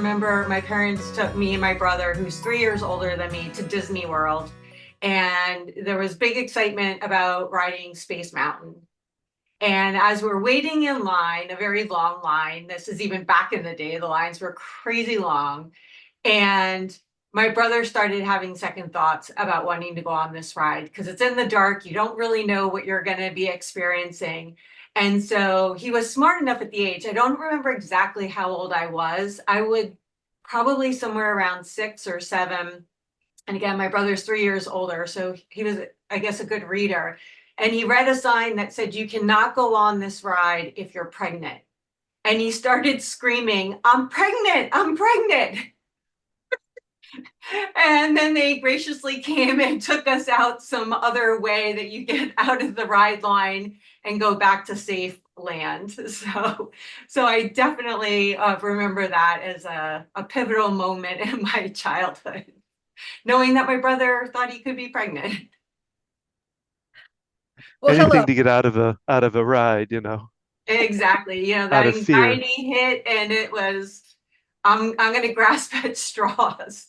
remember my parents took me and my brother, who's 3 years older than me, to Disney World. And there was big excitement about riding Space Mountain. And as we're waiting in line, a very long line, this is even back in the day, the lines were crazy long. And my brother started having second thoughts about wanting to go on this ride because it's in the dark. You don't really know what you're going to be experiencing. And so he was smart enough at the age. I don't remember exactly how old I was. I would probably somewhere around 6 or 7. And again, my brother's 3 years older. So he was, I guess, a good reader. And he read a sign that said, "You cannot go on this ride if you're pregnant." And he started screaming, "I'm pregnant, I'm pregnant." And then they graciously came and took us out some other way that you get out of the ride line and go back to safe land. So I definitely remember that as a pivotal moment in my childhood, knowing that my brother thought he could be pregnant. Well, hello. Anything to get out of a ride, Exactly. out That of fear. anxiety hit, and it was, I'm going to grasp at straws.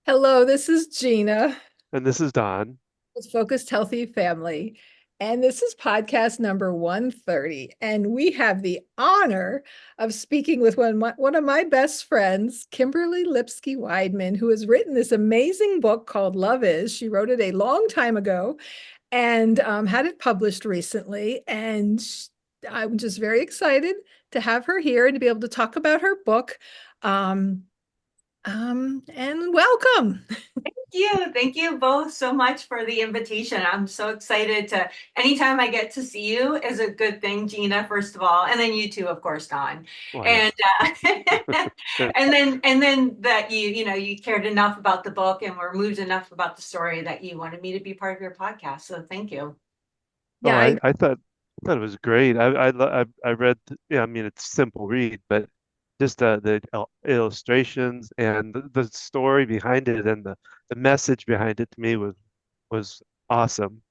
Hello, this is Gina And this is Don. with Focused Healthy Family. And this is podcast number 130. And we have the honor of speaking with one of my best friends, Kimberly Lipsky Weidman, who has written this amazing book called Love Is. She wrote it a long time ago and had it published recently. And I'm just very excited to have her here and to be able to talk about her book. Um, and welcome. Thank you both so much for the invitation. I'm so excited to, anytime I get to see you is a good thing, Gina, first of all, and then you too, of course, Don. Well, And yes. and then that you cared enough about the book and were moved enough about the story that you wanted me to be part of your podcast. So thank you. Oh, Yeah, I I thought it was great. I read, yeah, I mean, it's a simple read, but just the illustrations and the story behind it and the message behind it to me was awesome.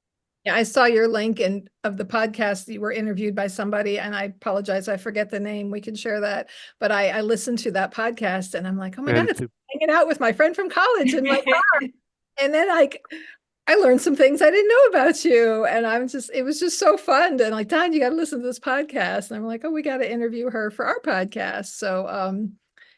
yeah, I saw your link and of the podcast. You were interviewed by somebody, and I apologize, I forget the name. We can share that. But I listened to that podcast and I'm like, oh my God, And it's to, hanging out with my friend from college in my car. And then I learned some things I didn't know about you. And it was just so fun. And like, Don, you got to listen to this podcast. And I'm like, oh, we got to interview her for our podcast. So,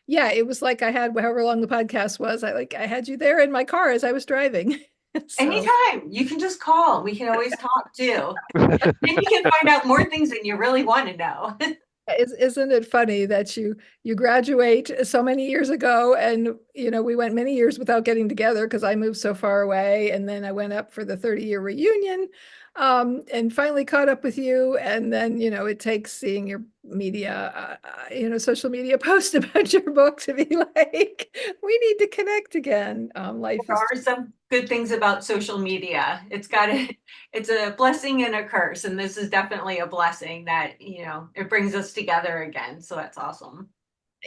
yeah, it was like I had however long the podcast was. I had you there in my car as I was driving. So, Anytime you can just call. We can always talk too. Then you can find out more things than you really want to know. isn't it funny that you graduate so many years ago, and we went many years without getting together because I moved so far away, and then I went up for the 30-year reunion, and finally caught up with you, and then it takes seeing your media, social media post about your book to be like, we need to connect again. Life There is are some good things about social media. It's a blessing and a curse, and this is definitely a blessing that, it brings us together again. So that's awesome.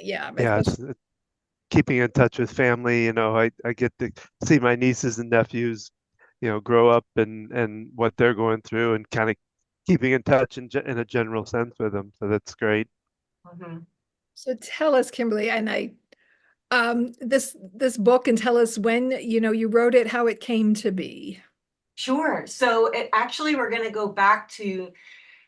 yeah, yeah, especially. it's keeping in touch with family. I get to see my nieces and nephews, grow up and what they're going through and kind of keeping in touch in a general sense with them. So that's great. Mhm. So tell us, Kimberly, and this book, and tell us when you wrote it, how it came to be. Sure. So we're going to go back to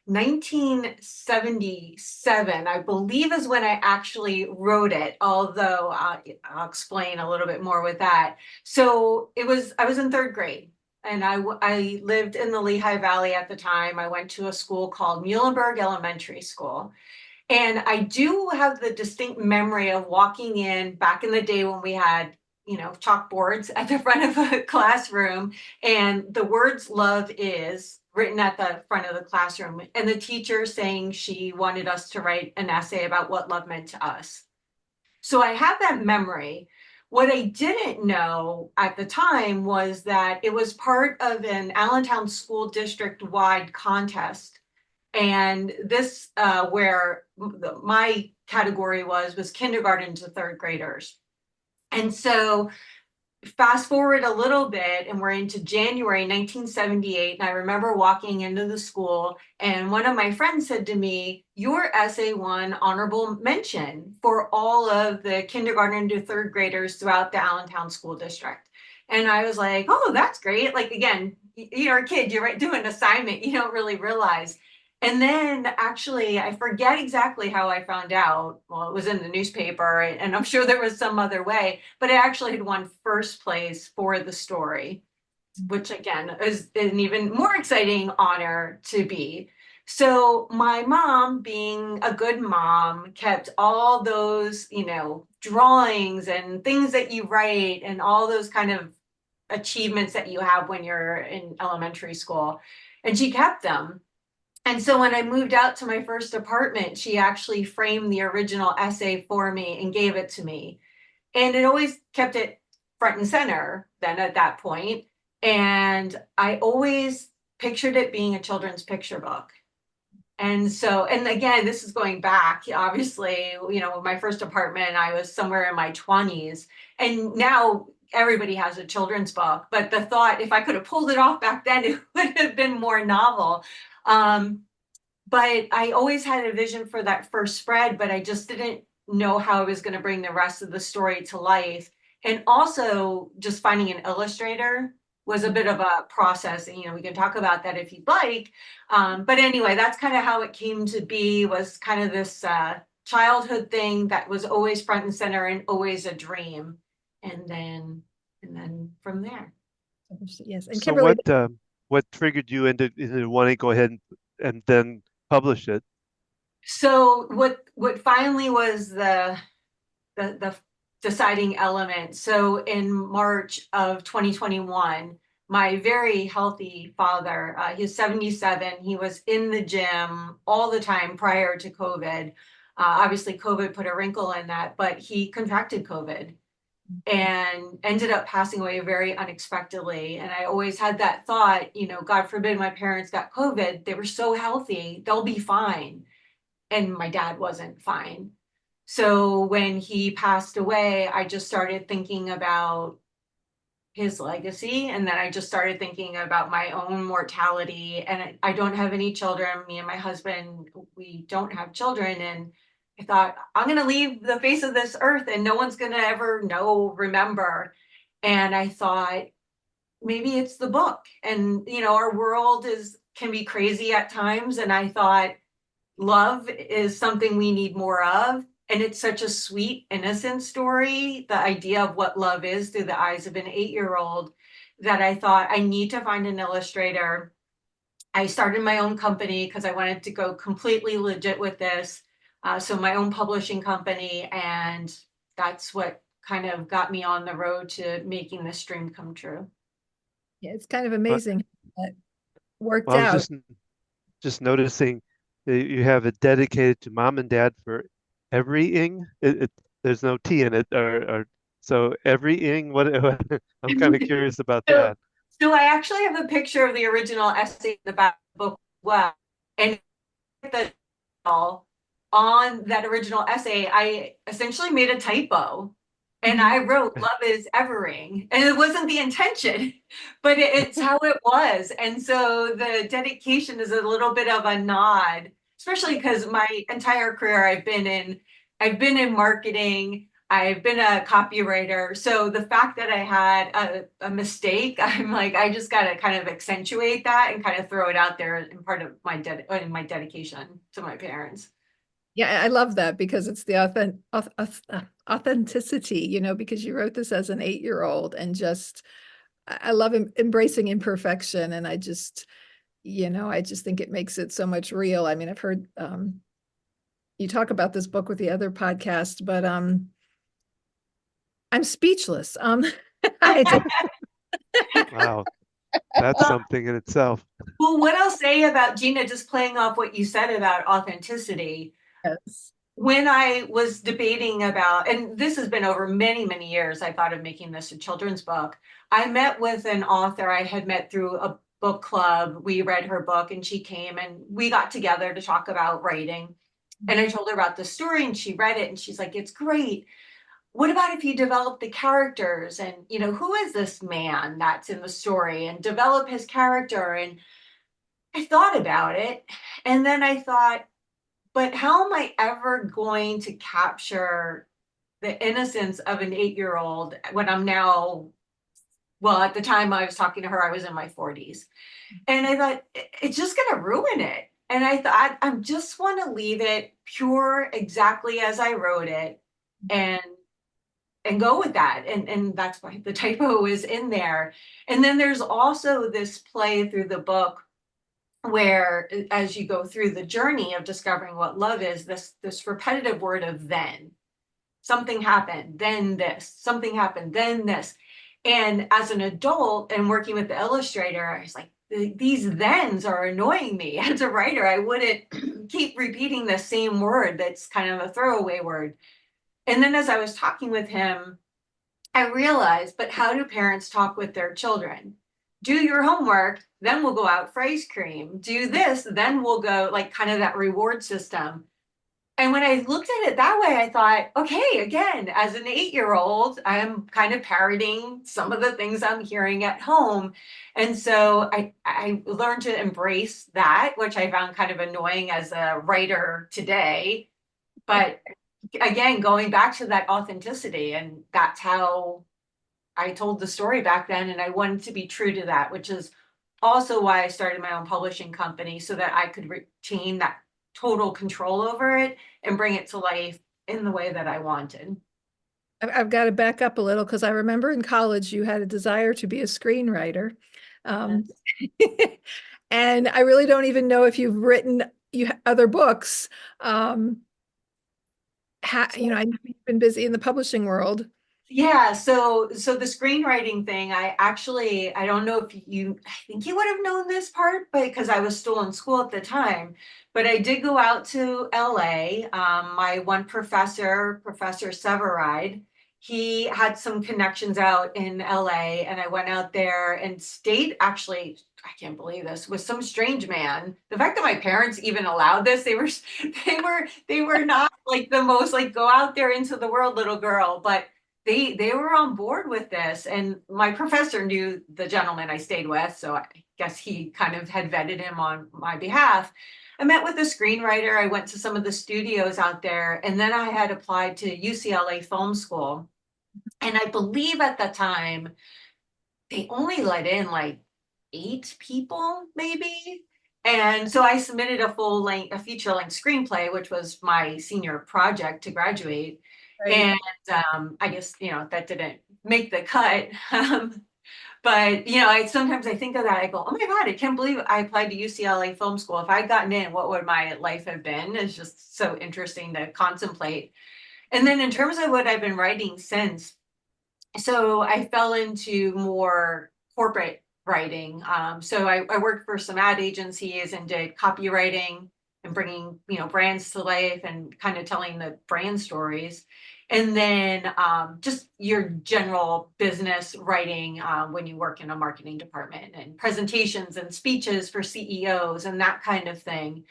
1977, I believe, is when I actually wrote it, although I'll explain a little bit more with that. So I was in third grade, and I lived in the Lehigh Valley at the time. I went to a school called Muhlenberg Elementary School. And I do have the distinct memory of walking in back in the day when we had, chalkboards at the front of a classroom, and the words "love is" written at the front of the classroom, and the teacher saying she wanted us to write an essay about what love meant to us. So I have that memory. What I didn't know at the time was that it was part of an Allentown School District wide contest. And this, where my category was kindergarten to third graders. And so fast forward a little bit and we're into January 1978, and I remember walking into the school and one of my friends said to me, your essay won honorable mention for all of the kindergarten to third graders throughout the Allentown School District. And I was like, oh, that's great. Like, again, you're a kid, you're doing an assignment, you don't really realize. And then actually, I forget exactly how I found out. Well, it was in the newspaper, and I'm sure there was some other way, but I actually had won first place for the story, which again is an even more exciting honor to be. So my mom, being a good mom, kept all those, drawings and things that you write and all those kind of achievements that you have when you're in elementary school. And she kept them. And so when I moved out to my first apartment, she actually framed the original essay for me and gave it to me. And it always kept it front and center then at that point. And I always pictured it being a children's picture book. And so, and again, this is going back, obviously, my first apartment, I was somewhere in my 20s. And now everybody has a children's book. But the thought, if I could have pulled it off back then, it would have been more novel. But I always had a vision for that first spread, but I just didn't know how I was going to bring the rest of the story to life. And also just finding an illustrator was a bit of a process. And, we can talk about that if you'd like. But anyway, that's kind of how it came to be, was kind of this childhood thing that was always front and center and always a dream. And then from there. Yes. And So Kimberly, what triggered you into wanting to go ahead and then publish it? So what finally was the deciding element? So in March of 2021, my very healthy father, he's 77, he was in the gym all the time prior to COVID. Obviously COVID put a wrinkle in that, but he contracted COVID and ended up passing away very unexpectedly. And I always had that thought, God forbid my parents got COVID, they were so healthy, they'll be fine. And my dad wasn't fine. So when he passed away, I just started thinking about his legacy. And then I just started thinking about my own mortality. And I don't have any children. Me and my husband, we don't have children. And I thought, I'm going to leave the face of this earth and no one's going to ever remember. And I thought, maybe it's the book. And, our world can be crazy at times. And I thought, love is something we need more of. And it's such a sweet, innocent story, the idea of what love is through the eyes of an 8-year-old, that I thought I need to find an illustrator. I started my own company because I wanted to go completely legit with this. So my own publishing company, and that's what kind of got me on the road to making this dream come true. yeah, it's kind of But amazing how that worked well, I was out. just noticing that you have it dedicated to mom and dad for everying. There's no T in it, or so everying. What? I'm kind of curious about So, that. so I actually have a picture of the original essay in the back of the book as well. And the on that original essay, I essentially made a typo. And I wrote love is evering. And it wasn't the intention, but it's how it was. And so the dedication is a little bit of a nod, especially because my entire career I've been in marketing, I've been a copywriter. So the fact that I had a mistake, I'm like, I just got to kind of accentuate that and kind of throw it out there in part of my dedication to my parents. Yeah, I love that because it's the authenticity, because you wrote this as an 8-year-old and just, I love embracing imperfection. And I just think it makes it so much real. I mean, I've heard you talk about this book with the other podcast, but I'm speechless. I just, Wow, that's something in itself. Well, what I'll say about Gina, just playing off what you said about authenticity, yes. when I was debating about, and this has been over many, many years, I thought of making this a children's book. I met with an author I had met through a book club. We read her book and she came and we got together to talk about writing. And I told her about the story and she read it and she's like, it's great. what about if you develop the characters and, who is this man that's in the story and develop his character? And I thought about it. And then I thought, but how am I ever going to capture the innocence of an 8-year-old when I'm now, well, at the time I was talking to her, I was in my 40s. And I thought, it's just going to ruin it. And I thought, I just want to leave it pure exactly as I wrote it and go with that. And that's why the typo is in there. And then there's also this play through the book where as you go through the journey of discovering what love is, this repetitive word of then. Something happened, then this, something happened, then this. And as an adult and working with the illustrator, I was like, these thens are annoying me. As a writer, I wouldn't keep repeating the same word that's kind of a throwaway word. And then as I was talking with him, I realized, but how do parents talk with their children? Do your homework, then we'll go out for ice cream. Do this, then we'll go, like kind of that reward system. And when I looked at it that way, I thought, okay, again, as an 8-year-old, I'm kind of parroting some of the things I'm hearing at home. And so I learned to embrace that, which I found kind of annoying as a writer today. But again, going back to that authenticity, and that's how I told the story back then, and I wanted to be true to that, which is also why I started my own publishing company so that I could retain that total control over it and bring it to life in the way that I wanted. I've got to back up a little because I remember in college you had a desire to be a screenwriter. Um, and I really don't even know if you've written other books. I know you've been busy in the publishing world. Yeah, so the screenwriting thing, I don't know if I think you would have known this part, but because I was still in school at the time, but I did go out to LA. My one professor, Professor Severide, he had some connections out in LA, and I went out there and stayed actually, I can't believe this, with some strange man. The fact that my parents even allowed this, they were not like the most like go out there into the world little girl, but they were on board with this, and my professor knew the gentleman I stayed with, so I guess he kind of had vetted him on my behalf. I met with a screenwriter. I went to some of the studios out there, and then I had applied to UCLA Film School. And I believe at the time they only let in like 8 people, maybe. And so I submitted a feature length screenplay, which was my senior project to graduate. Right. And I guess, that didn't make the cut. But I sometimes I think of that, I go, oh my God, I can't believe I applied to UCLA Film School. If I'd gotten in, what would my life have been? It's just so interesting to contemplate. And then in terms of what I've been writing since, so I fell into more corporate writing. So I worked for some ad agencies and did copywriting and bringing, brands to life and kind of telling the brand stories. And then just your general business writing when you work in a marketing department and presentations and speeches for CEOs and that kind of thing.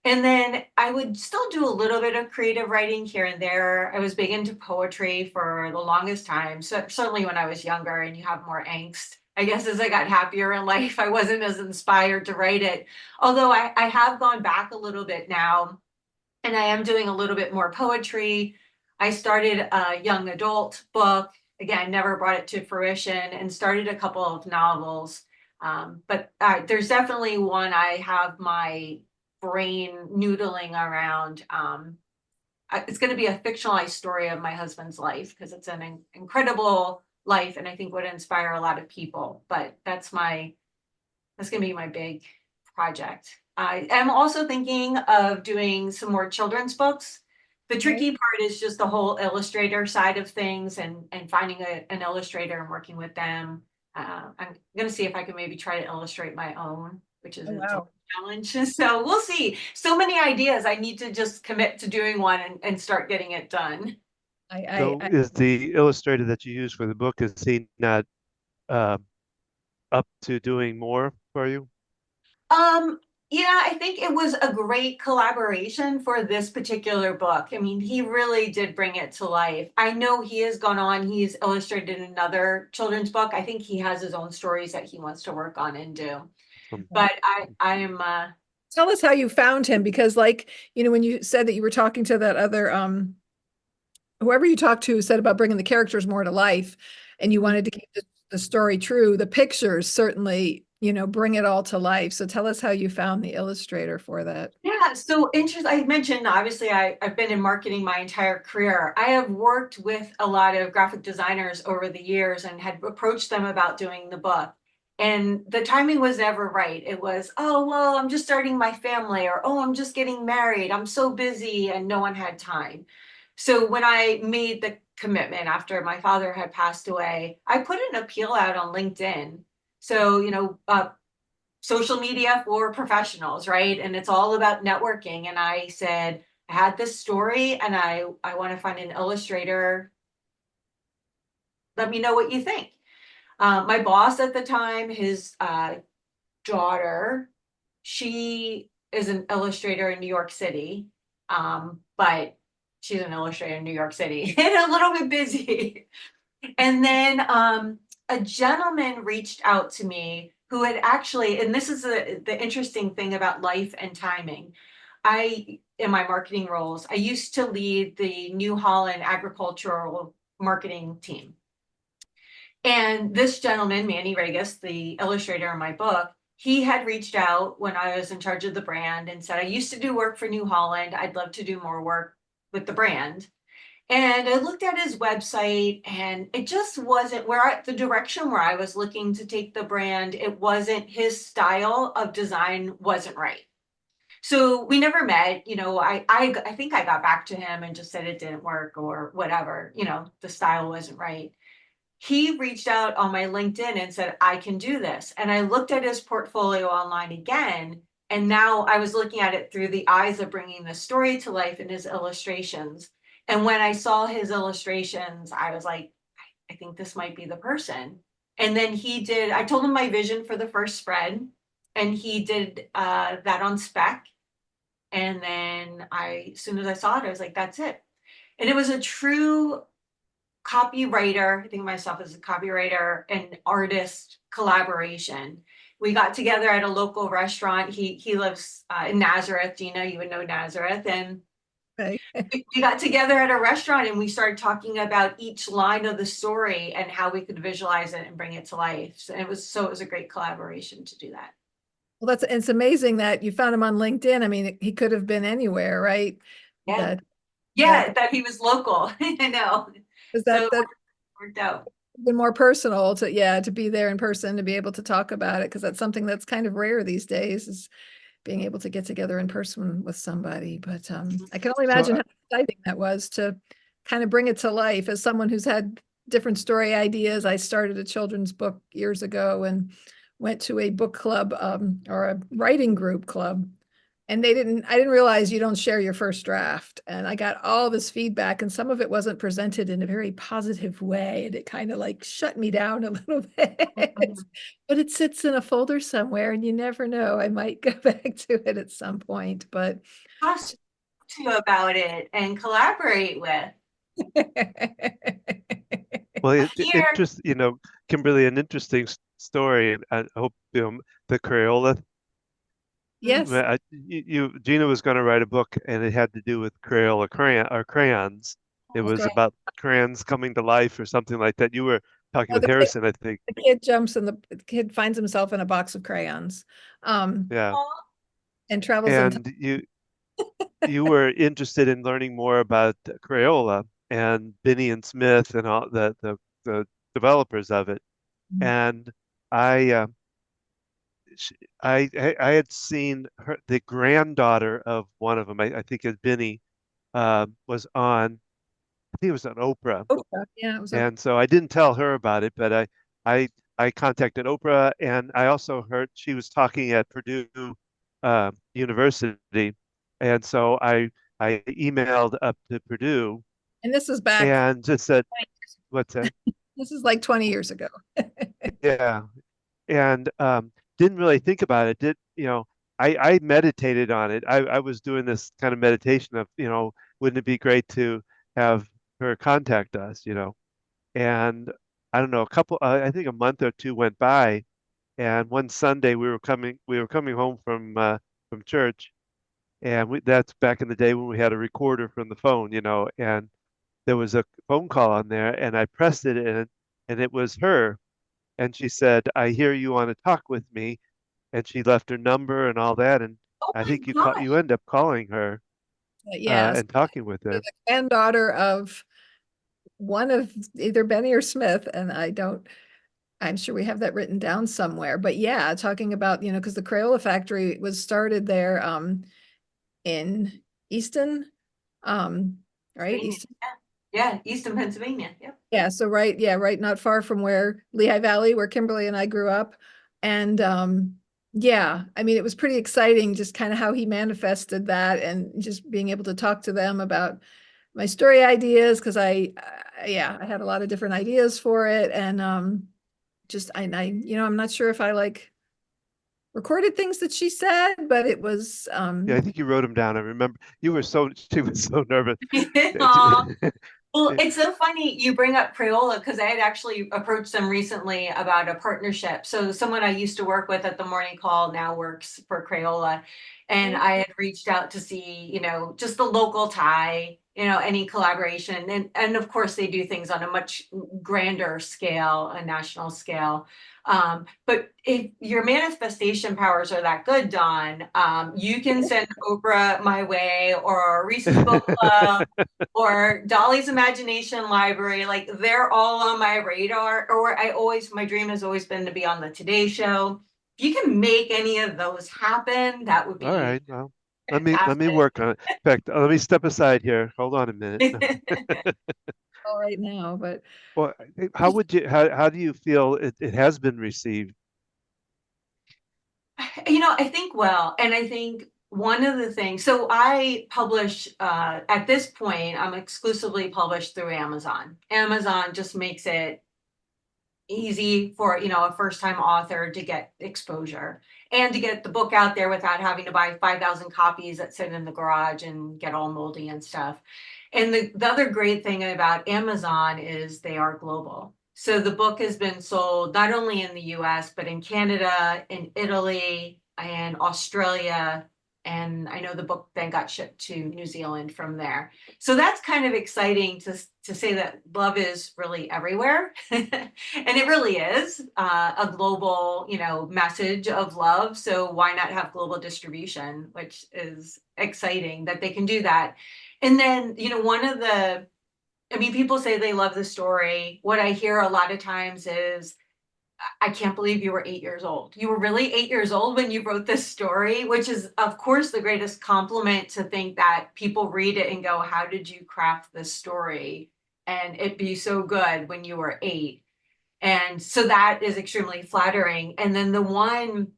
And then I would still do a little bit of creative writing here and there. I was big into poetry for the longest time. So certainly when I was younger and you have more angst, I guess as I got happier in life, I wasn't as inspired to write it. Although I have gone back a little bit now and I am doing a little bit more poetry. I started a young adult book. Again, never brought it to fruition and started a couple of novels. But there's definitely one I have my brain noodling around. It's going to be a fictionalized story of my husband's life because it's an incredible life and I think would inspire a lot of people. But that's going to be my big project. I am also thinking of doing some more children's books. The Right. tricky part is just the whole illustrator side of things and finding an illustrator and working with them. I'm going to see if I can maybe try to illustrate my own, which is Oh, its own wow. challenge. So we'll see. So many ideas. I need to just commit to doing one and start getting it done. So is the illustrator that you use for the book, is he not uh, up to doing more for you? Um, Yeah, I think it was a great collaboration for this particular book. I mean, he really did bring it to life. I know he has gone on, he's illustrated another children's book. I think he has his own stories that he wants to work on and do. Um, But I am Tell us how you found him, because like, when you said that you were talking to that other whoever you talked to said about bringing the characters more to life and you wanted to keep the story true, the pictures certainly, bring it all to life. So tell us how you found the illustrator for that. yeah, so interest. I mentioned obviously I've been in marketing my entire career. I have worked with a lot of graphic designers over the years and had approached them about doing the book. And the timing was never right. It was, oh, well, I'm just starting my family, or oh, I'm just getting married. I'm so busy, and no one had time. So when I made the commitment after my father had passed away, I put an appeal out on LinkedIn. So, social media for professionals, right? And it's all about networking. And I said, I had this story and I want to find an illustrator. Let me know what you think. My boss at the time, his daughter, she is an illustrator in New York City, but she's an illustrator in New York City and a little bit busy. And then a gentleman reached out to me who had actually, and this is the interesting thing about life and timing. In my marketing roles, I used to lead the New Holland agricultural marketing team. And this gentleman, Manny Regas, the illustrator in my book, he had reached out when I was in charge of the brand and said, I used to do work for New Holland. I'd love to do more work with the brand. And I looked at his website and it just wasn't the direction where I was looking to take the brand. It wasn't, his style of design wasn't right. So we never met, I think I got back to him and just said it didn't work or whatever, the style wasn't right. He reached out on my LinkedIn and said, I can do this. And I looked at his portfolio online again. And now I was looking at it through the eyes of bringing the story to life in his illustrations. And when I saw his illustrations, I was like, I think this might be the person. And then I told him my vision for the first spread, and he did that on spec. And then as soon as I saw it, I was like, that's it. And it was a true copywriter. I think of myself as a copywriter and artist collaboration. We got together at a local restaurant. He lives in Nazareth. Gina, you would know Nazareth. And Okay. we got together at a restaurant and we started talking about each line of the story and how we could visualize it and bring it to life. So it was a great collaboration to do that. Well, it's amazing that you found him on LinkedIn. I mean, he could have been anywhere, right? Yeah. That Yeah, that he was local. I know. is So that it worked out. been more personal to be there in person, to be able to talk about it, because that's something that's kind of rare these days, is being able to get together in person with somebody. But I can only So imagine how exciting that was to kind of bring it to life. As someone who's had different story ideas, I started a children's book years ago and went to a book club or a writing group club. And I didn't realize you don't share your first draft. And I got all this feedback, and some of it wasn't presented in a very positive way. And it kind of like shut me down a little bit. But it sits in a folder somewhere, and you never know. I might go back to it at some point. But Talk to you about it and collaborate with. well, Here. Kimberly, an interesting story. And I hope the Crayola. Yes. Gina was going to write a book, and it had to do with crayons. It was Okay. about crayons coming to life or something like that. You were talking Oh, with Harrison, I think. the kid jumps in the kid finds himself in a box of crayons, um, Yeah, and travels into. and you were interested in learning more about Crayola and Binney and Smith and all the developers of it. And I uh, I had seen the granddaughter of one of them. I think it's Binney was on. I think it was on Oprah, Oprah. Yeah, it was Oprah. and so I didn't tell her about it, but I I contacted Oprah, and I also heard she was talking at Purdue University, and so I emailed up to Purdue And this is back. and just said, "What's that?" This is like 20 years ago. Yeah, and didn't really think about it. Did you know? I meditated on it. I was doing this kind of meditation of, wouldn't it be great to have her contact us, And I don't know, I think a month or two went by, and one Sunday we were coming home from church, and that's back in the day when we had a recorder from the phone, and there was a phone call on there, and I pressed it, and it was her, and she said, "I hear you want to talk with me," and she left her number and all that, and Oh I my think God. you end up calling her Yes, and talking with the her. granddaughter of one of either Benny or Smith, and I'm sure we have that written down somewhere. But yeah, talking about, because the Crayola factory was started there in Easton, right? Pennsylvania. Easton. Yeah, Easton, Pennsylvania. Yep. Yeah, so right, yeah, right, not far from where Lehigh Valley, where Kimberly and I grew up. And yeah, I mean, it was pretty exciting just kind of how he manifested that and just being able to talk to them about my story ideas because yeah, I had a lot of different ideas for it. And just I'm not sure if I like recorded things that she said, but it was Yeah, I think you wrote them down. I remember she was so nervous. Aw. Well, it's so funny you bring up Crayola because I had actually approached them recently about a partnership. So someone I used to work with at the morning call now works for Crayola. And I had reached out to see, just the local tie, any collaboration. And of course they do things on a much grander scale, a national scale. But if your manifestation powers are that good, Don, you can send Oprah my way or Reese's Book Club or Dolly's Imagination Library. Like they're all on my radar. Or my dream has always been to be on the Today Show. If you can make any of those happen, that would All be right, well, let me fantastic. work on it. In fact, let me step aside here. Hold on a minute. all right now, but Well, how do you feel it has been received? I think well, and I think one of the things, so I publish, at this point, I'm exclusively published through Amazon. Amazon just makes it easy for, a first time author to get exposure and to get the book out there without having to buy 5,000 copies that sit in the garage and get all moldy and stuff. And the other great thing about Amazon is they are global. So the book has been sold not only in the US, but in Canada, in Italy, and Australia. And I know the book then got shipped to New Zealand from there. So that's kind of exciting to say that love is really everywhere. And it really is a global, message of love. So why not have global distribution, which is exciting that they can do that. And then, people say they love the story. What I hear a lot of times is, I can't believe you were 8 years old. You were really 8 years old when you wrote this story, which is, of course, the greatest compliment to think that people read it and go, how did you craft this story? And it be so good when you were 8. And so that is extremely flattering. And then the one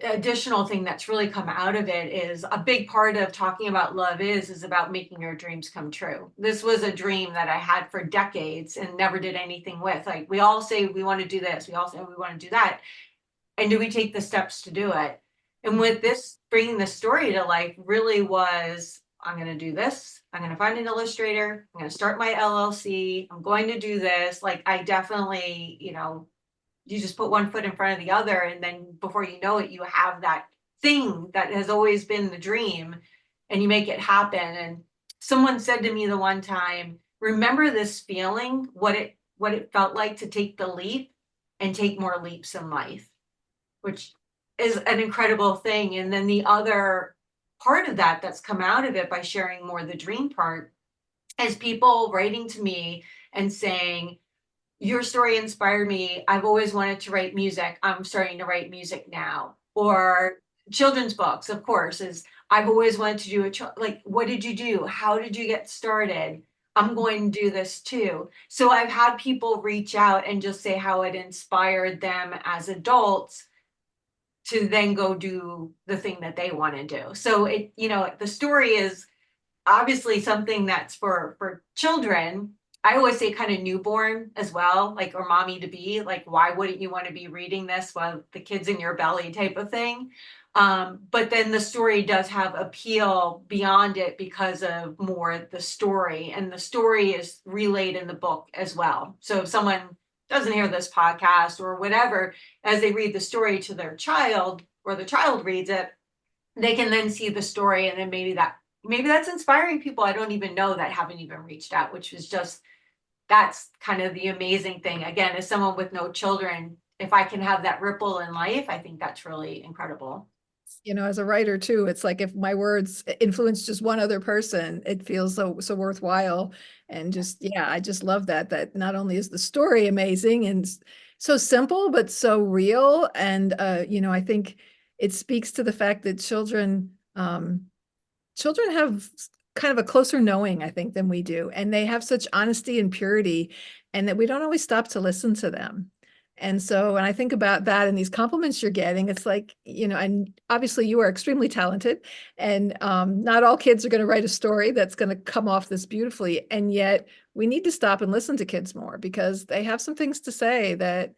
additional thing that's really come out of it is a big part of talking about love is about making your dreams come true. This was a dream that I had for decades and never did anything with. Like we all say we want to do this, we all say we want to do that. And do we take the steps to do it? And with this, bringing the story to life really was, I'm going to do this. I'm going to find an illustrator. I'm going to start my LLC. I'm going to do this. Like I definitely, you just put one foot in front of the other. And then before you know it, you have that thing that has always been the dream and you make it happen. And someone said to me the one time, remember this feeling, what it felt like to take the leap and take more leaps in life, which is an incredible thing. And then the other part of that that's come out of it by sharing more the dream part is people writing to me and saying, your story inspired me. I've always wanted to write music. I'm starting to write music now. Or children's books, of course, is I've always wanted to do like, what did you do? How did you get started? I'm going to do this too. So I've had people reach out and just say how it inspired them as adults to then go do the thing that they want to do. So the story is obviously something that's for children, I always say kind of newborn as well, like, or mommy to be, like, why wouldn't you want to be reading this while the kid's in your belly type of thing. But then the story does have appeal beyond it because of more the story, and the story is relayed in the book as well. So if someone doesn't hear this podcast or whatever, as they read the story to their child, or the child reads it, they can then see the story, and then maybe that's inspiring people I don't even know that haven't even reached out, which is just, that's kind of the amazing thing. Again, as someone with no children, if I can have that ripple in life, I think that's really incredible. As a writer too, it's like if my words influence just one other person, it feels so worthwhile. And just, yeah, I just love that not only is the story amazing and so simple, but so real. And I think it speaks to the fact that children have kind of a closer knowing, I think, than we do. And they have such honesty and purity, and that we don't always stop to listen to them. And so when I think about that and these compliments you're getting, it's like, and obviously you are extremely talented, and not all kids are going to write a story that's going to come off this beautifully. And yet we need to stop and listen to kids more, because they have some things to say that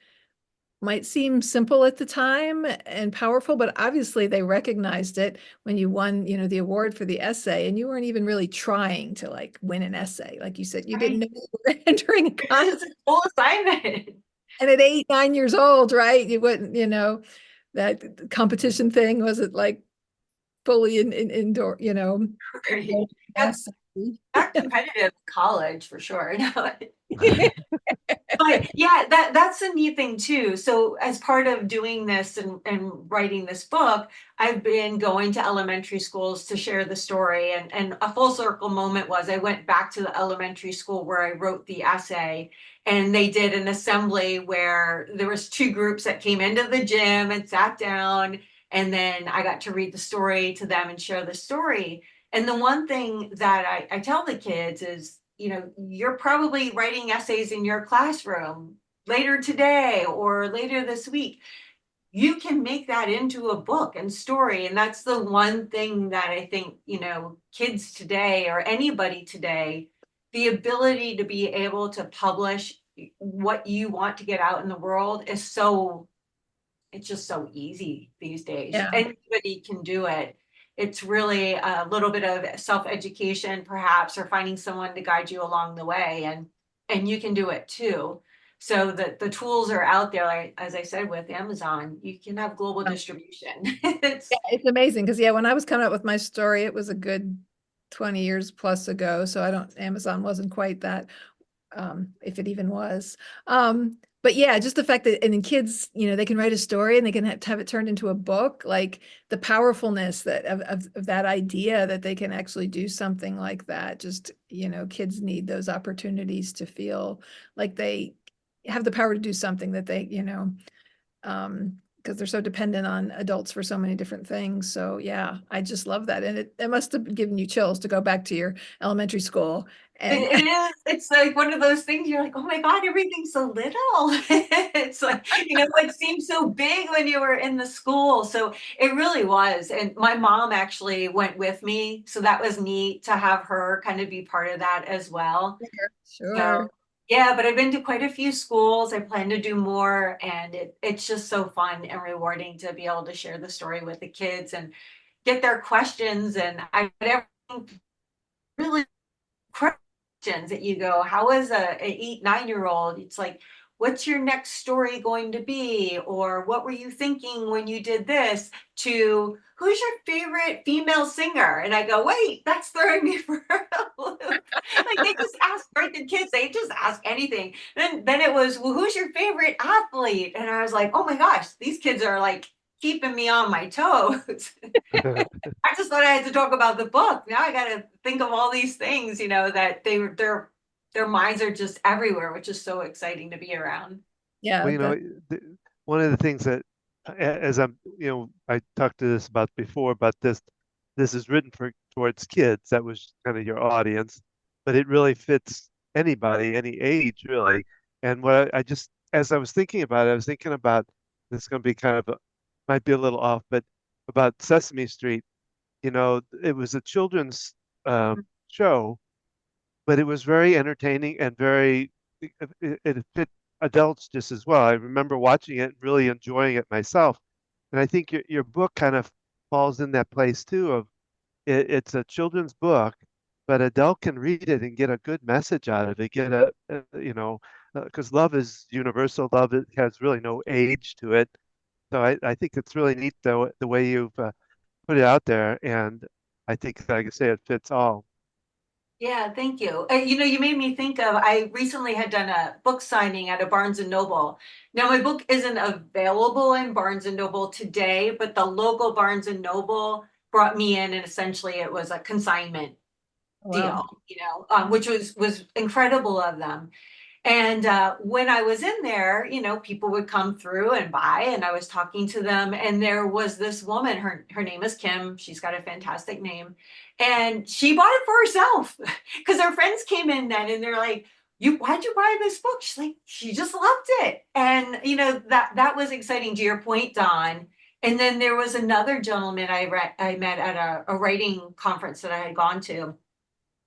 might seem simple at the time and powerful, but obviously they recognized it when you won, the award for the essay, and you weren't even really trying to like win an essay. Like you said, you didn't know you were entering a contest. It's a full assignment. And at 8, 9 years old, right? You wouldn't, that competition thing wasn't like fully indoor, Right. That's not competitive in college for sure. No. But yeah, that's a neat thing too. So as part of doing this and writing this book, I've been going to elementary schools to share the story. And a full circle moment was I went back to the elementary school where I wrote the essay, and they did an assembly where there was two groups that came into the gym and sat down, and then I got to read the story to them and share the story. And the one thing that I tell the kids is, you're probably writing essays in your classroom later today or later this week. You can make that into a book and story. And that's the one thing that I think, kids today or anybody today, the ability to be able to publish what you want to get out in the world is it's just so easy these days. Yeah. Anybody can do it. It's really a little bit of self-education, perhaps, or finding someone to guide you along the way, and you can do it too. So the tools are out there. Like, as I said, with Amazon, you can have global distribution. Yeah, it's amazing because, yeah, when I was coming up with my story, it was a good 20 years plus ago. So Amazon wasn't quite that, if it even was. But yeah, just the fact that, and then kids, they can write a story and they can have it turned into a book, like the powerfulness of that idea that they can actually do something like that. Just, kids need those opportunities to feel like they have the power to do something that they, because they're so dependent on adults for so many different things. So yeah, I just love that. And it must have given you chills to go back to your elementary school. And It is. It's like one of those things you're like, oh my God, everything's so little. It's like, it seemed so big when you were in the school. So it really was. And my mom actually went with me. So that was neat to have her kind of be part of that as well. So sure. yeah, but I've been to quite a few schools. I plan to do more. And it's just so fun and rewarding to be able to share the story with the kids and get their questions. And I really questions that you go, how is a 8, 9-year-old? It's like, what's your next story going to be? Or what were you thinking when you did this? To who's your favorite female singer? And I go, wait, that's throwing me for a loop. Like they just ask, right? The kids, they just ask anything. Then it was, well, who's your favorite athlete? And I was like, oh my gosh, these kids are like keeping me on my toes. I just thought I had to talk about the book. Now I got to think of all these things, that their minds are just everywhere, which is so exciting to be around. Yeah. Well, one of the things that, as I talked to this about before, about this is written towards kids. That was kind of your audience, but it really fits anybody, any age, really. And what I just, as I was thinking about it, I was thinking about this is going to be might be a little off, but about Sesame Street. It was a children's show, but it was very entertaining and it fit adults just as well. I remember watching it and really enjoying it myself. And I think your book kind of falls in that place too of it's a children's book, but adult can read it and get a good message out of it. Get because love is universal. Love it has really no age to it. So I think it's really neat the way you've put it out there, and I think, like I say, it fits all. Yeah, thank you. You made me think of, I recently had done a book signing at a Barnes and Noble. Now, my book isn't available in Barnes and Noble today, but the local Barnes and Noble brought me in, and essentially it was a consignment Wow. deal, which was incredible of them. And when I was in there, people would come through and buy, and I was talking to them. And there was this woman, her name is Kim. She's got a fantastic name. And she bought it for herself because her friends came in then and they're like, why'd you buy this book? She's like, she just loved it. And that was exciting, to your point, Don. And then there was another gentleman I met at a writing conference that I had gone to,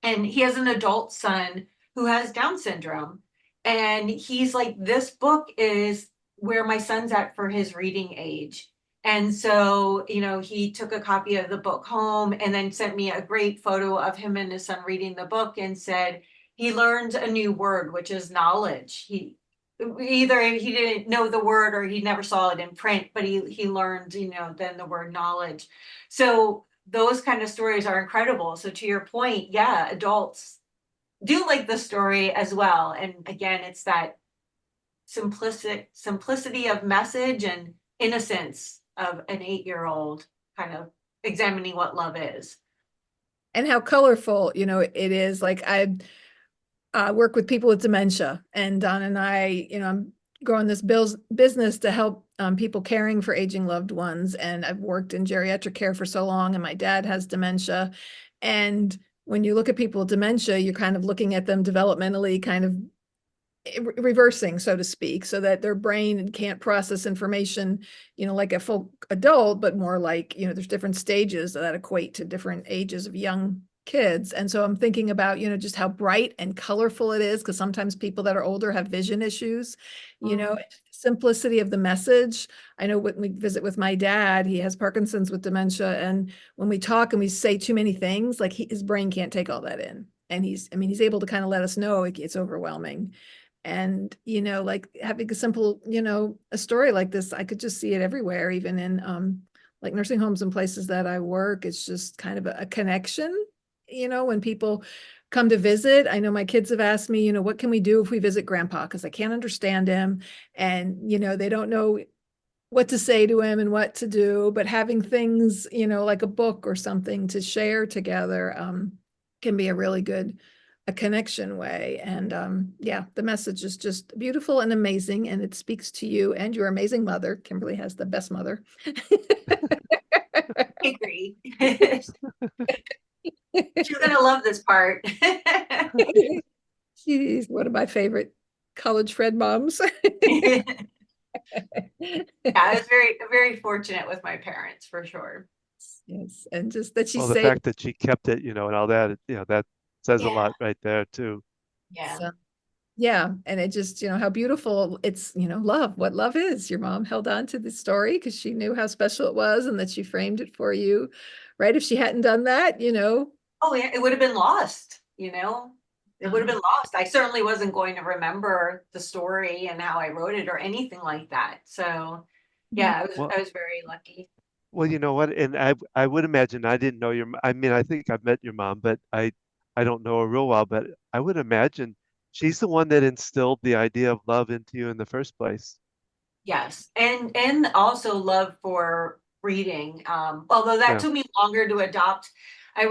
and he has an adult son who has Down syndrome. And he's like, this book is where my son's at for his reading age. And so, he took a copy of the book home and then sent me a great photo of him and his son reading the book and said he learned a new word, which is knowledge. Either he didn't know the word or he never saw it in print, but he learned, then the word knowledge. So those kind of stories are incredible. So to your point, yeah, adults do like the story as well. And again, it's that simplicity of message and innocence of an 8-year-old kind of examining what love is. And how colorful, it is. Like I work with people with dementia, and Don and I, I'm growing this business to help people caring for aging loved ones. And I've worked in geriatric care for so long, and my dad has dementia. And when you look at people with dementia, you're kind of looking at them developmentally, kind of reversing, so to speak, so that their brain can't process information, like a full adult, but more like, there's different stages that equate to different ages of young kids. And so I'm thinking about, just how bright and colorful it is, because sometimes people that are older have vision issues, simplicity of the message. I know when we visit with my dad, he has Parkinson's with dementia. And when we talk and we say too many things, like his brain can't take all that in. And he's able to kind of let us know it's overwhelming. And, like having a simple, a story like this, I could just see it everywhere, even in like nursing homes and places that I work. It's just kind of a connection, when people come to visit. I know my kids have asked me, what can we do if we visit grandpa? Because I can't understand him. And, they don't know what to say to him and what to do, but having things, like a book or something to share together can be a really good connection way. And yeah, the message is just beautiful and amazing, and it speaks to you and your amazing mother. Kimberly has the best mother. I agree. She's gonna love this part. She's one of my favorite college friend moms. Yeah, I was very fortunate with my parents, for sure. Yes, and just that she Well, the saved. fact that she kept it, and all that, that says a Yeah, lot right there too. yeah. So, yeah, and it just, how beautiful it's, love, what love is. Your mom held on to the story because she knew how special it was and that she framed it for you, right? If she hadn't done that, Oh, yeah, it would have been lost, It would have uh, been lost. I certainly wasn't going to remember the story and how I wrote it or anything like that. So, yeah, Well, I was very lucky. well, you know what? And I would imagine I didn't know I mean, I think I've met your mom, but I don't know her real well, but I would imagine she's the one that instilled the idea of love into you in the first place. Yes, and also love for reading. Although that Yeah. took me longer to adopt. I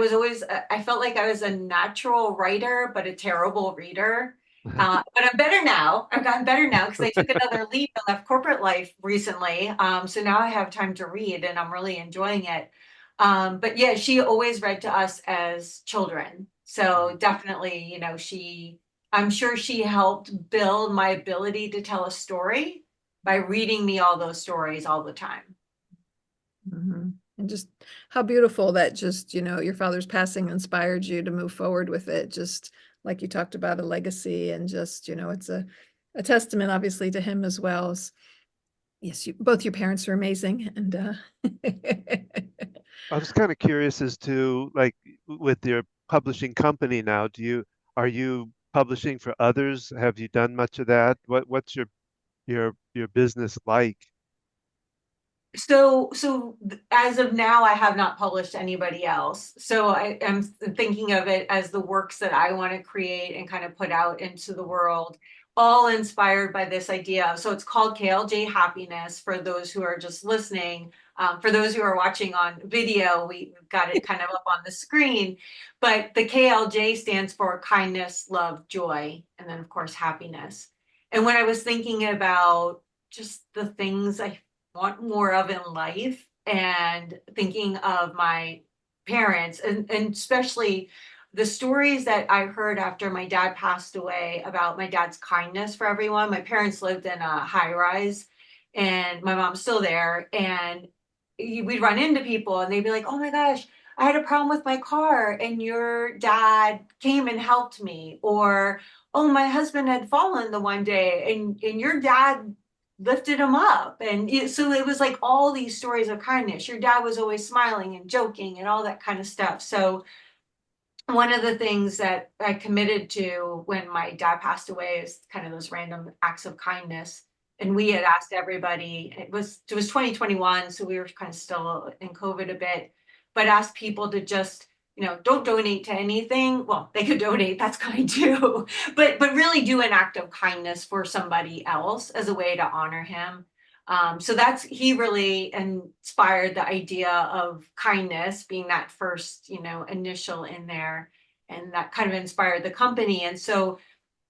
felt like I was a natural writer, but a terrible reader. But I'm better now. I've gotten better now because I took another leap and left corporate life recently. So now I have time to read, and I'm really enjoying it. But yeah, she always read to us as children. So definitely, I'm sure she helped build my ability to tell a story by reading me all those stories all the time. And just how beautiful that just, your father's passing inspired you to move forward with it. Just like you talked about, a legacy, and just, it's a testament obviously to him as well. Yes, both your parents are amazing. And I was kind of curious as to, like, with your publishing company now, are you publishing for others? Have you done much of that? What's your business like? As of now, I have not published anybody else. So I am thinking of it as the works that I want to create and kind of put out into the world, all inspired by this idea. So it's called KLJ Happiness for those who are just listening. For those who are watching on video, we've got it kind of up on the screen. But the KLJ stands for kindness, love, joy, and then of course happiness. And when I was thinking about just the things I want more of in life, and thinking of my parents, and especially the stories that I heard after my dad passed away about my dad's kindness for everyone. My parents lived in a high rise, and my mom's still there, and we'd run into people and they'd be like, oh my gosh, I had a problem with my car and your dad came and helped me. Or, oh, my husband had fallen the one day and your dad lifted him up. And so it was like all these stories of kindness. Your dad was always smiling and joking and all that kind of stuff. So one of the things that I committed to when my dad passed away is kind of those random acts of kindness. And we had asked everybody, it was 2021, so we were kind of still in COVID a bit, but asked people to just, don't donate to anything. Well, they could donate, that's kind too, but really do an act of kindness for somebody else as a way to honor him. So he really inspired the idea of kindness being that first, initial in there, and that kind of inspired the company. And so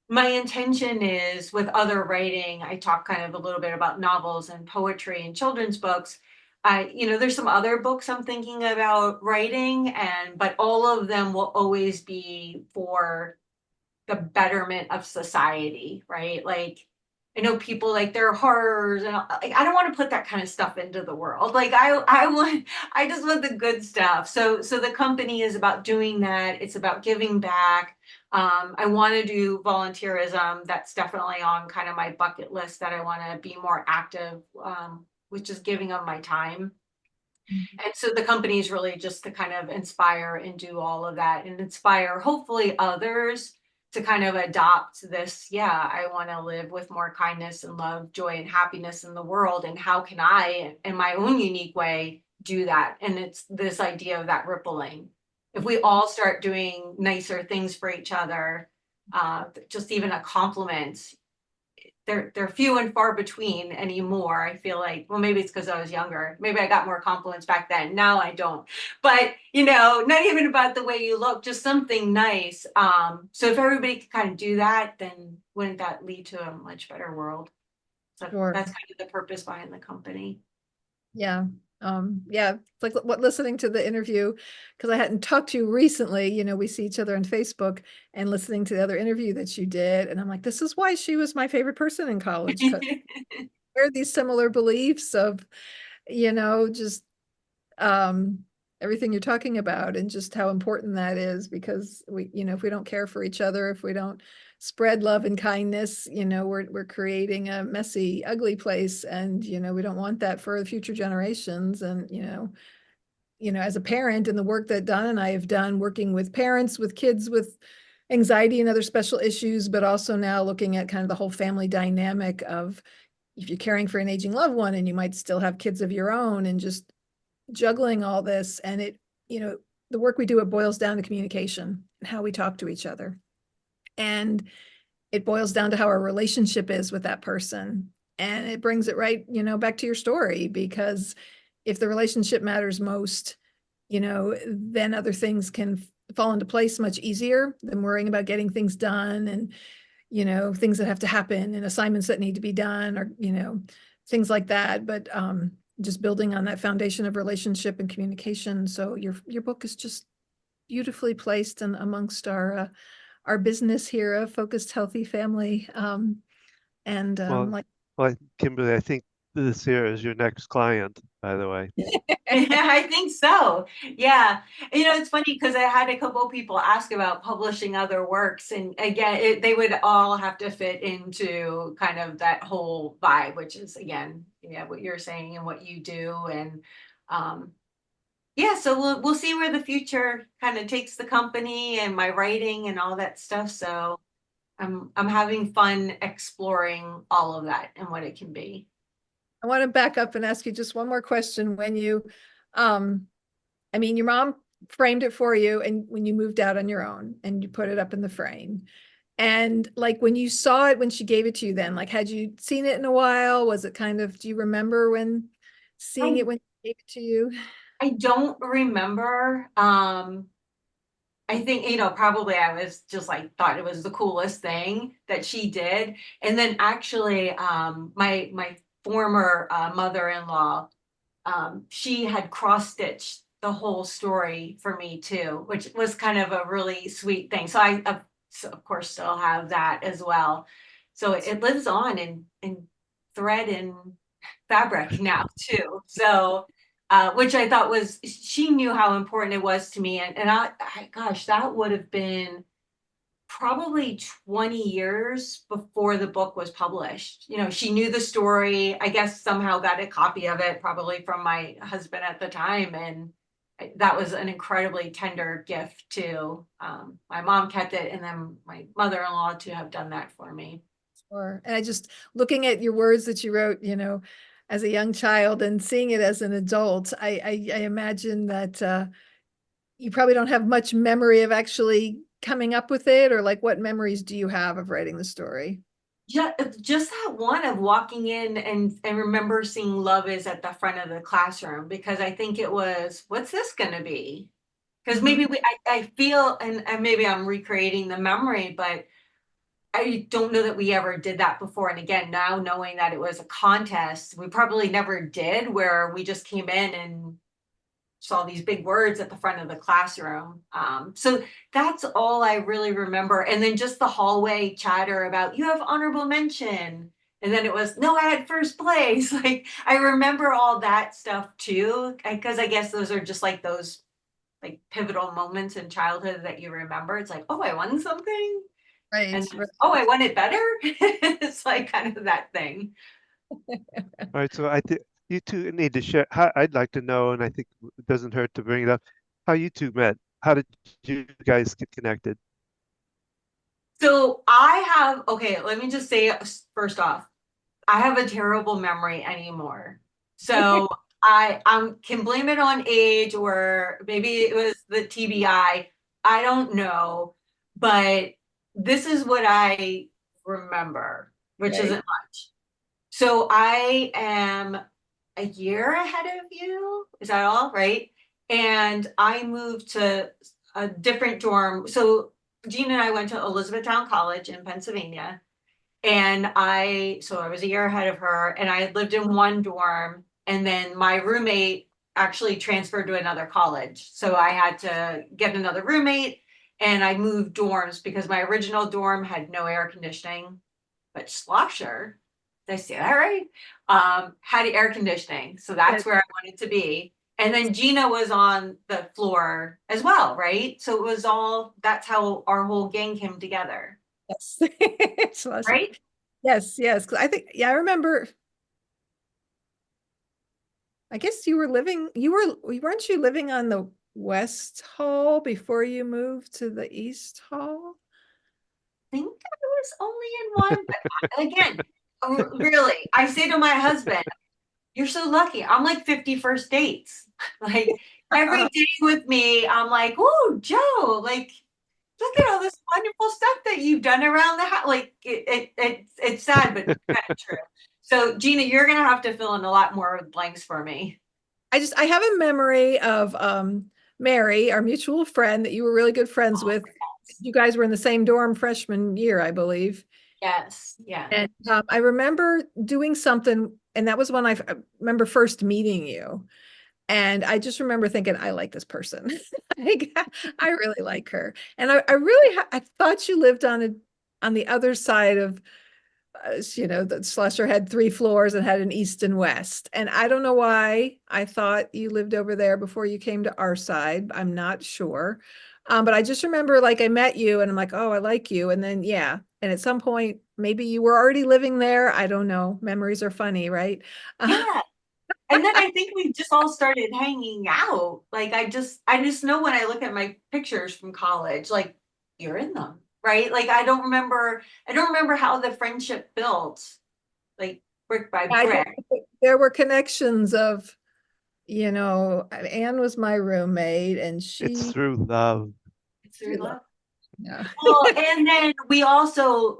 my intention is, with other writing, I talk kind of a little bit about novels and poetry and children's books. There's some other books I'm thinking about writing, but all of them will always be for the betterment of society, right? Like, I know people like their horrors, and like, I don't want to put that kind of stuff into the world. Like I just want the good stuff. So the company is about doing that. It's about giving back. I want to do volunteerism. That's definitely on kind of my bucket list, that I want to be more active, with just giving of my time. And so the company is really just to kind of inspire and do all of that, and inspire hopefully others to kind of adopt this. Yeah, I want to live with more kindness and love, joy, and happiness in the world. And how can I, in my own unique way, do that? And it's this idea of that rippling. If we all start doing nicer things for each other, just even a compliment, they're few and far between anymore. I feel like, well, maybe it's because I was younger. Maybe I got more compliments back then. Now I don't. But not even about the way you look, just something nice. So if everybody could kind of do that, then wouldn't that lead to a much better world? So Sure. that's kind of the purpose behind the company. Yeah. Yeah, it's like listening to the interview, because I hadn't talked to you recently. We see each other on Facebook, and listening to the other interview that you did. And I'm like, this is why she was my favorite person in college, because there are these similar beliefs of, just everything you're talking about, and just how important that is. Because if we don't care for each other, if we don't spread love and kindness, we're creating a messy, ugly place. And we don't want that for the future generations. And as a parent, and the work that Don and I have done working with parents with kids with anxiety and other special issues, but also now looking at kind of the whole family dynamic of, if you're caring for an aging loved one and you might still have kids of your own, and just juggling all this. And the work we do, it boils down to communication and how we talk to each other. And it boils down to how our relationship is with that person. And it brings it right, back to your story, because if the relationship matters most, then other things can fall into place much easier than worrying about getting things done, and, things that have to happen, and assignments that need to be done, or, things like that. But just building on that foundation of relationship and communication. So your book is just beautifully placed and amongst our business here, a focused, healthy family. Well, Kimberly, I think this here is your next client, by the way. I think so. Yeah. It's funny because I had a couple of people ask about publishing other works, and again, they would all have to fit into kind of that whole vibe, which is again, yeah, what you're saying and what you do. And yeah, so we'll see where the future kind of takes the company and my writing and all that stuff. So I'm having fun exploring all of that and what it can be. I want to back up and ask you just one more question. Um, I mean, your mom framed it for you, and when you moved out on your own and you put it up in the frame. And like when you saw it, when she gave it to you, then like, had you seen it in a while? Was it kind of, do you remember when seeing I it when she gave it to you? I don't remember. I think, probably I was just like thought it was the coolest thing that she did. And then actually, my former mother-in-law, she had cross-stitched the whole story for me too, which was kind of a really sweet thing. So so of course still have that as well. So it lives on in thread and fabric now too. So which I thought was, she knew how important it was to me. And gosh, that would have been probably 20 years before the book was published. She knew the story, I guess somehow got a copy of it, probably from my husband at the time. And that was an incredibly tender gift too. My mom kept it, and then my mother-in-law to have done that for me. And I just looking at your words that you wrote, as a young child and seeing it as an adult, I imagine that you probably don't have much memory of actually coming up with it, or like what memories do you have of writing the story? Just that one of walking in and remember seeing "Love is" at the front of the classroom, because I think it was, what's this going to be? Because maybe I feel, and maybe I'm recreating the memory, but I don't know that we ever did that before. And again, now knowing that it was a contest, we probably never did, where we just came in and saw these big words at the front of the classroom. So that's all I really remember. And then just the hallway chatter about, you have honorable mention. And then it was, no, I had first place. Like, I remember all that stuff too, because I guess those are just like those like pivotal moments in childhood that you remember. It's like, oh, I won something. And Right. then, oh, I want it better. It's like kind of that thing. All right, so I think you two need to share. I'd like to know, and I think it doesn't hurt to bring it up, how you two met. How did you guys get connected? So I have, okay, let me just say first off, I have a terrible memory anymore. So I can blame it on age, or maybe it was the TBI. I don't know, but this is what I remember, which Right. isn't much. So I am a year ahead of you. Is that all right? And I moved to a different dorm. So Gina and I went to Elizabethtown College in Pennsylvania. And so I was a year ahead of her, and I had lived in one dorm. And then my roommate actually transferred to another college. So I had to get another roommate, and I moved dorms because my original dorm had no air conditioning, but Schlosser, did I say that right? Had air conditioning. So that's Yes. where I wanted to be. And then Gina was on the floor as well, right? So it was that's how our whole gang came together, Yes. right? Yes, yes. 'Cause I think, yeah, I remember. I guess weren't you living on the West Hall before you moved to the East Hall? Think I was only in one, but again, really, I say to my husband, "You're so lucky. I'm like 50 first dates. Like every day with me, I'm like, oh, Joe, like look at all this wonderful stuff that you've done around the house." Like it's sad, but kind of true. So Gina, you're gonna have to fill in a lot more blanks for me. I have a memory of Mary, our mutual friend that you were really good friends Oh, with. You guys were in the same dorm freshman year, I believe. yes, yeah. And I remember doing something, and that was when I remember first meeting you. And I just remember thinking, I like this person. Like, I really like her. And I really, I thought you lived on the other side of you know, the Slusher had 3 floors and had an east and west. And I don't know why I thought you lived over there before you came to our side. I'm not sure. But I just remember like I met you and I'm like, oh, I like you. And then, yeah. And at some point, maybe you were already living there. I don't know. Memories are funny, right? Yeah. And then I think we just all started hanging out. Like I just know when I look at my pictures from college, like you're in them, right? Like I don't remember how the friendship built, like brick by I think brick. there were connections of, you know, Anne was my roommate and It's she, through love. It's she through loved, love. yeah. Well, and then we also,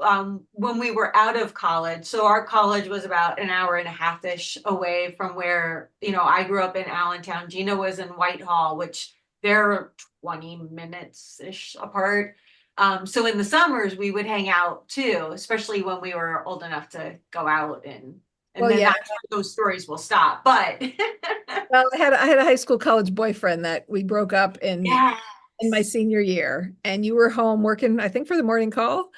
when we were out of college, so our college was about an hour and a half-ish away from where, I grew up in Allentown. Gina was in Whitehall, which they're 20 minutes-ish apart. So in the summers, we would hang out too, especially when we were old enough to go out and Well, then yeah. that's where those stories will stop. But Well, I had a high school college boyfriend that we broke up yeah, in my senior year, and you were home working, I think, for the morning call.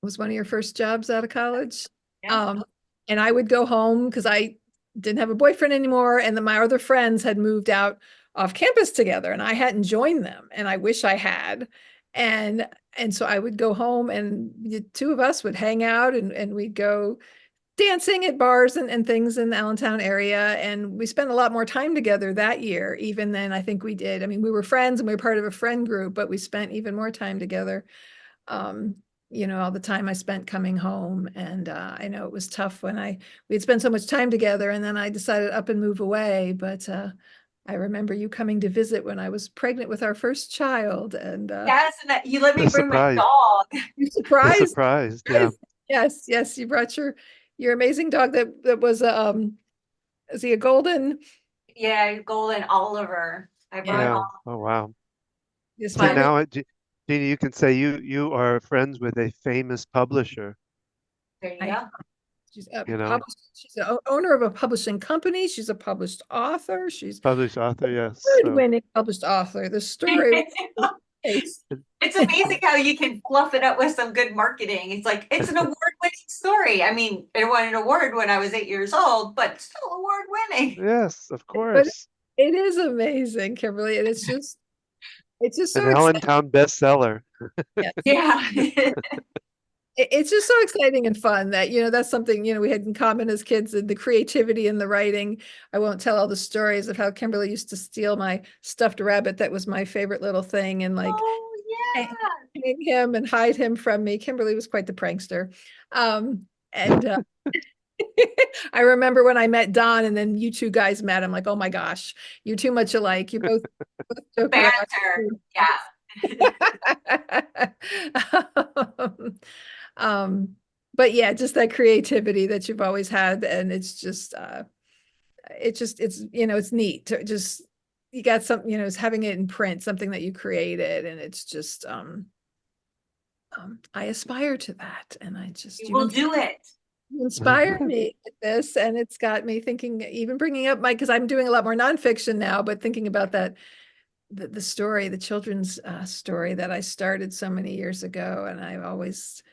Was one of your first jobs out of college. yeah. Um, and I would go home because I didn't have a boyfriend anymore, and then my other friends had moved out off campus together, and I hadn't joined them, and I wish I had. And so I would go home, and the two of us would hang out, and we'd go dancing at bars and things in the Allentown area. And we spent a lot more time together that year, even than I think we did. I mean, we were friends and we were part of a friend group, but we spent even more time together. Um, you know, all the time I spent coming home. And I know it was tough when we'd spent so much time together and then I decided up and move away. But I remember you coming to visit when I was pregnant with our first child. And Yes, and that you let me The bring my surprise. dog. you The surprised. surprise. Yeah. Yes, yes, you brought your amazing dog that was is he a golden? Yeah, Golden Oliver. I brought Yeah, Yeah. all, Oh, wow. just So but turned. now, Jeannie, you can say you are friends with a famous publisher, there you I go. she's a you know, she's the owner of a publishing company. She's a published author. She's published author. Yes. So award-winning published author. The story was great. It's amazing how you can fluff it up with some good marketing. It's like it's an award-winning story. I mean, it won an award when I was 8 years old, but still award-winning. yes, of But course. it is amazing, Kimberly, and it's just An so exciting. Allentown bestseller. Yeah. It's just so exciting and fun that, you know, that's something, you know, we had in common as kids, and the creativity and the writing. I won't tell all the stories of how Kimberly used to steal my stuffed rabbit that was my favorite little thing and like Oh hang yeah. him and hide him from me. Kimberly was quite the prankster. And I remember when I met Don and then you two guys met, I'm like, oh my gosh, you're too much alike. You both joke around. Banter. Yeah. Um, but yeah, just that creativity that you've always had. And it's, you know, it's neat to just, you got something, you know, it's having it in print, something that you created. And it's just, I aspire to that. And You will do it. you inspire me with this. And it's got me thinking, even bringing up because I'm doing a lot more nonfiction now, but thinking about that the story, the children's story that I started so many years ago. And I've always,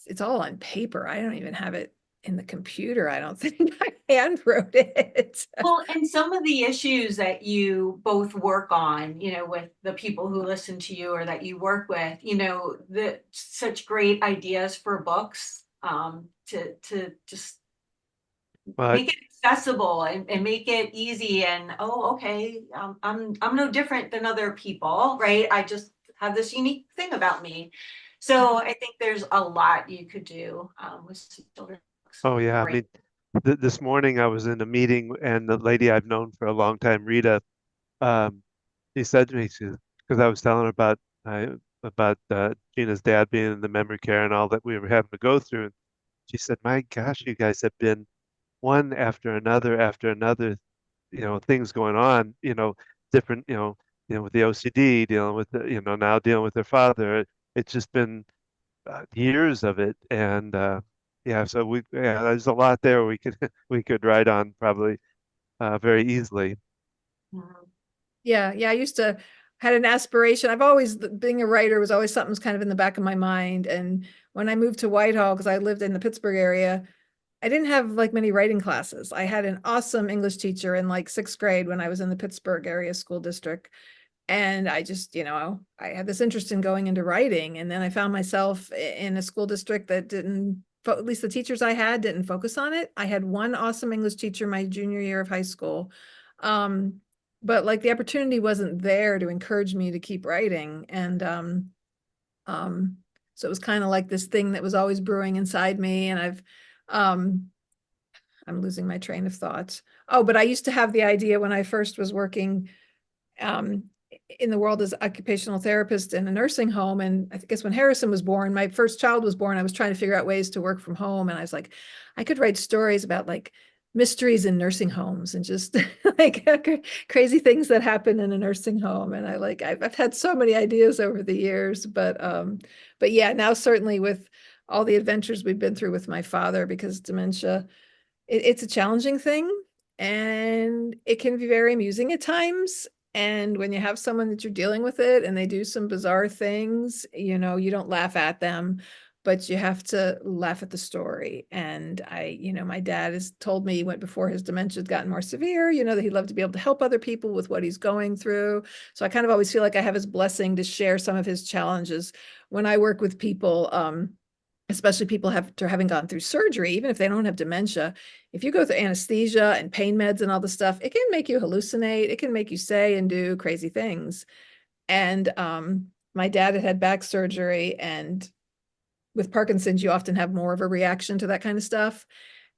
it's all on paper. I don't even have it in the computer. I don't think I hand wrote it. Well, and some of the issues that you both work on, with the people who listen to you or that you work with, the such great ideas for books, to just But make it accessible and make it easy and okay, I'm no different than other people, right? I just have this unique thing about me. So I think there's a lot you could do with children's books. oh yeah, I Great. mean, this morning I was in a meeting and the lady I've known for a long time, Rita, um, she said to me, because I was telling her about Gina's dad being in the memory care and all that we were having to go through, and she said, "My gosh, you guys have been one after another, things going on, different, with the OCD, dealing with now dealing with their father. It's just been years of it, and yeah, so there's a lot there we could we could write on probably very easily. Mhm. Yeah, yeah. I used had an aspiration. I've always being a writer was always something's kind of in the back of my mind. And when I moved to Whitehall, because I lived in the Pittsburgh area, I didn't have like many writing classes. I had an awesome English teacher in like 6th grade when I was in the Pittsburgh area school district. And I just, I had this interest in going into writing. And then I found myself in a school district that didn't, at least the teachers I had didn't focus on it. I had one awesome English teacher my junior year of high school. But like the opportunity wasn't there to encourage me to keep writing. And so it was kind of like this thing that was always brewing inside me. And I'm losing my train of thought. Oh, but I used to have the idea when I first was working in the world as occupational therapist in a nursing home. And I guess when Harrison was born, my first child was born, I was trying to figure out ways to work from home. And I was like, I could write stories about like mysteries in nursing homes and just like crazy things that happen in a nursing home. And I've had so many ideas over the years, but yeah, now certainly with all the adventures we've been through with my father, because dementia, it's a challenging thing and it can be very amusing at times. And when you have someone that you're dealing with it and they do some bizarre things, you don't laugh at them, but you have to laugh at the story. And my dad has told me before his dementia had gotten more severe, that he'd love to be able to help other people with what he's going through. So I kind of always feel like I have his blessing to share some of his challenges when I work with people, especially people having gone through surgery, even if they don't have dementia. If you go through anesthesia and pain meds and all the stuff, it can make you hallucinate. It can make you say and do crazy things. And my dad had back surgery, and with Parkinson's, you often have more of a reaction to that kind of stuff.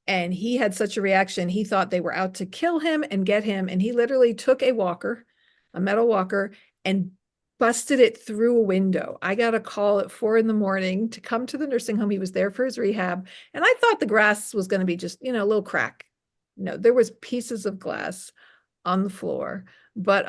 And he had such a reaction. He thought they were out to kill him and get him. And he literally took a metal walker, and busted it through a window. I got a call at 4 a.m. to come to the nursing home. He was there for his rehab. And I thought the grass was going to be just, a little crack. No, there was pieces of glass on the floor. But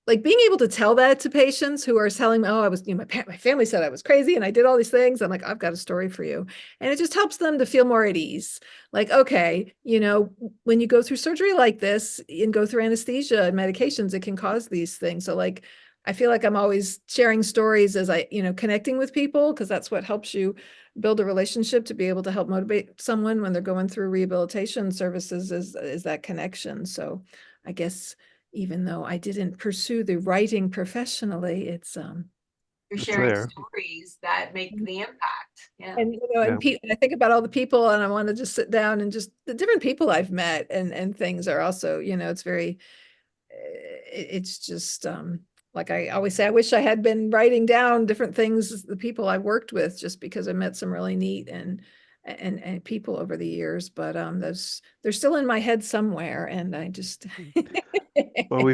like being able to tell that to patients who are telling me, oh, I was, my family said I was crazy and I did all these things. I'm like, I've got a story for you. And it just helps them to feel more at ease. Like, okay, when you go through surgery like this and go through anesthesia and medications, it can cause these things. So like, I feel like I'm always sharing stories as I, connecting with people, because that's what helps you build a relationship, to be able to help motivate someone when they're going through rehabilitation services is that connection. So I guess even though I didn't pursue the writing professionally, You're It's sharing there. stories that make the impact. Yeah. and Yeah. I think about all the people, and I want to just sit down and just the different people I've met and things are also, it's very, it's just like I always say, I wish I had been writing down different things, the people I've worked with, just because I met some really neat and people over the years. But they're still in my head somewhere, and I just Well, we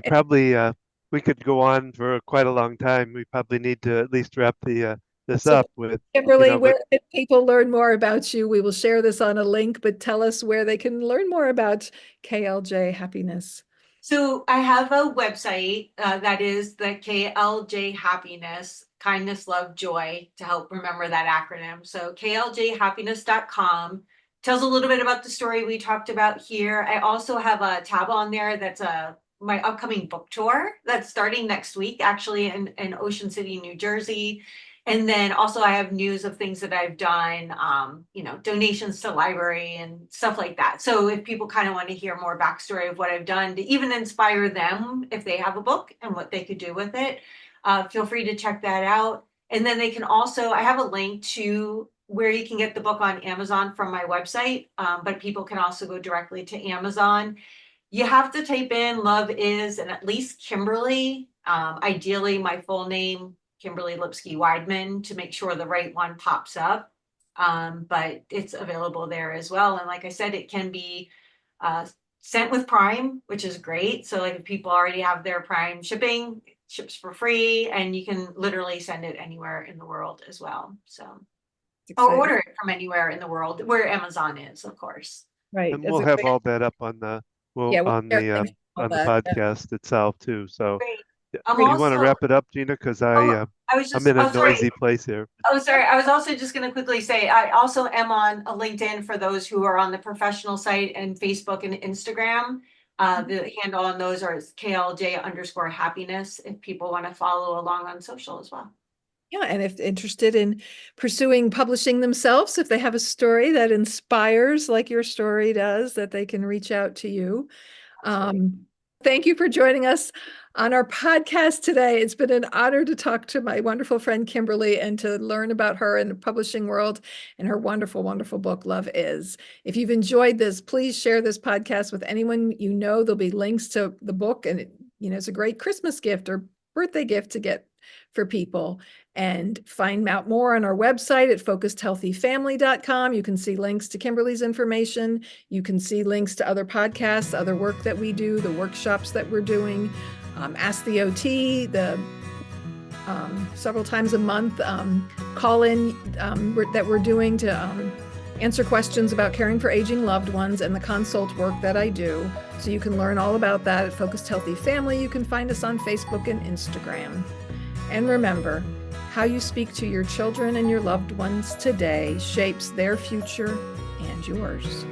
could go on for quite a long time. We probably need to at least wrap this So up with, Kimberly, but where can people learn more about you? We will share this on a link, but tell us where they can learn more about KLJ Happiness. So I have a website that is the KLJ Happiness, Kindness, Love, Joy, to help remember that acronym. So kljhappiness.com tells a little bit about the story we talked about here. I also have a tab on there that's my upcoming book tour that's starting next week, actually in Ocean City, New Jersey. And then also I have news of things that I've done, donations to library and stuff like that. So if people kind of want to hear more backstory of what I've done to even inspire them, if they have a book and what they could do with it, feel free to check that out. And then they can also, I have a link to where you can get the book on Amazon from my website, but people can also go directly to Amazon. You have to type in love is and at least Kimberly, ideally my full name, Kimberly Lipsky Weidman, to make sure the right one pops up. But it's available there as well. And like I said, it can be sent with Prime, which is great. So like if people already have their Prime shipping, it ships for free, and you can literally send it anywhere in the world as well. So or order it from anywhere in the world where Amazon is, of course. Right. and That's we'll a have great, all that up on yeah, we'll share links to all on the that. Yeah. podcast itself too. So Great. yeah, I'm you want to also, wrap it up, Gina? Because oh, I was I'm just, in a oh, sorry. noisy place here. Oh, sorry. I was also just going to quickly say, I also am on a LinkedIn for those who are on the professional site, and Facebook and Instagram. The handle on those are KLJ_happiness if people want to follow along on social as well. Yeah, and if interested in pursuing publishing themselves, if they have a story that inspires like your story does, that they can reach out to you. Thank you for joining us on our podcast today. It's been an honor to talk to my wonderful friend Kimberly and to learn about her in the publishing world and her wonderful, wonderful book, Love Is. If you've enjoyed this, please share this podcast with anyone you know. There'll be links to the book, and it's a great Christmas gift or birthday gift to get for people. And find out more on our website at focusedhealthyfamily.com. You can see links to Kimberly's information. You can see links to other podcasts, other work that we do, the workshops that we're doing, Ask the OT, the several times a month call-in that we're doing to answer questions about caring for aging loved ones, and the consult work that I do. So you can learn all about that at Focused Healthy Family. You can find us on Facebook and Instagram. And remember, how you speak to your children and your loved ones today shapes their future and yours.